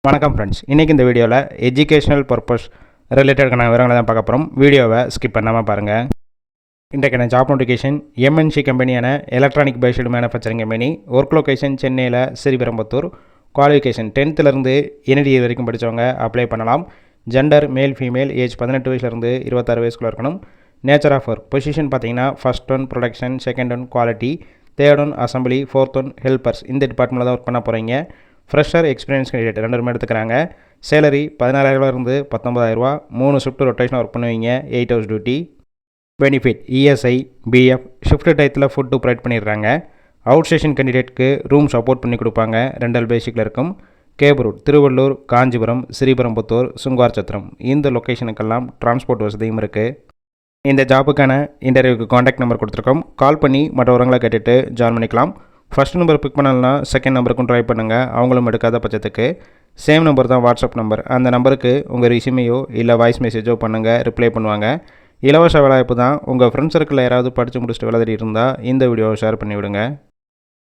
வணக்கம் ஃப்ரெண்ட்ஸ், இன்றைக்கி இந்த வீடியோவில் எஜுகேஷனல் பர்பஸ் ரிலேட்டடான விவரங்களை தான் பார்க்க போகிறோம். வீடியோவை ஸ்கிப் பண்ணாமல் பாருங்கள். இன்றைக்கான ஜாப் நோட்டிஃபிகேஷன் எம்என்சி கம்பெனியான electronic based manufacturing company. Work location சென்னையில் ஸ்ரீபெரும்புத்தூர். குவாலிஃபிகேஷன் 10th ND வரைக்கும் படித்தவங்க அப்ளை பண்ணலாம். ஜெண்டர் மேல் ஃபீமேல், ஏஜ் 18 வயசுலேருந்து 26 வயசுக்குள்ளே இருக்கணும். நேச்சர் ஆஃப் ஒர்க் பொசிஷன் பார்த்தீங்கன்னா first one production, second one quality, third one assembly, fourth one helpers. இந்த டிபார்ட்மெண்ட்டில் தான் ஒர்க் பண்ண போகிறீங்க. ஃப்ரெஷர், எக்ஸ்பீரியன்ஸ் கேண்டிடேட் 2 எடுத்துக்கிறாங்க. சேலரி 16,000 19,000. 3 ஷிஃப்ட் ரொட்டேஷனாக ஒர்க் பண்ணுவீங்க. 8 hours duty. Benefit ESI, BF, shift டயத்தில் ஃபுட்டு ப்ரொவைட் பண்ணிடுறாங்க. அவுட் ஸ்டேஷன் கேண்டிடேட்க்கு ரூம் சப்போர்ட் பண்ணி கொடுப்பாங்க. ரெண்டல் பேசிக்கில் இருக்கும். கேப் ரூட் திருவள்ளூர், காஞ்சிபுரம், ஸ்ரீபெரும்புத்தூர், சுங்குவார் சத்திரம். இந்த லொக்கேஷனுக்கெல்லாம் டிரான்ஸ்போர்ட் வசதியும் இருக்குது. இந்த ஜாபுக்கான இன்டர்வியூக்கு காண்டாக்ட் நம்பர் கொடுத்துருக்கோம். கால் பண்ணி மற்றவங்களை கேட்டுட்டு ஜாயின் பண்ணிக்கலாம். ஃபஸ்ட் நம்பர் பிக் பண்ணலன்னா செகண்ட் நம்பருக்கும் ட்ரை பண்ணுங்கள். அவங்களும் எடுக்காத பட்சத்துக்கு சேம் நம்பர் தான் வாட்ஸ்அப் நம்பர். அந்த நம்பருக்கு உங்கள் ரெஸ்யூமையோ இல்லை வாய்ஸ் மெசேஜோ பண்ணுங்கள், ரிப்ளை பண்ணுவாங்க. இலவச வேலைவாய்ப்பு தான். உங்கள் ஃப்ரெண்ட்ஸ் சர்க்கிளில் யாராவது படித்து முடிச்சுட்டு வேலை தேடி இருந்தால் இந்த வீடியோவை ஷேர் பண்ணி விடுங்க.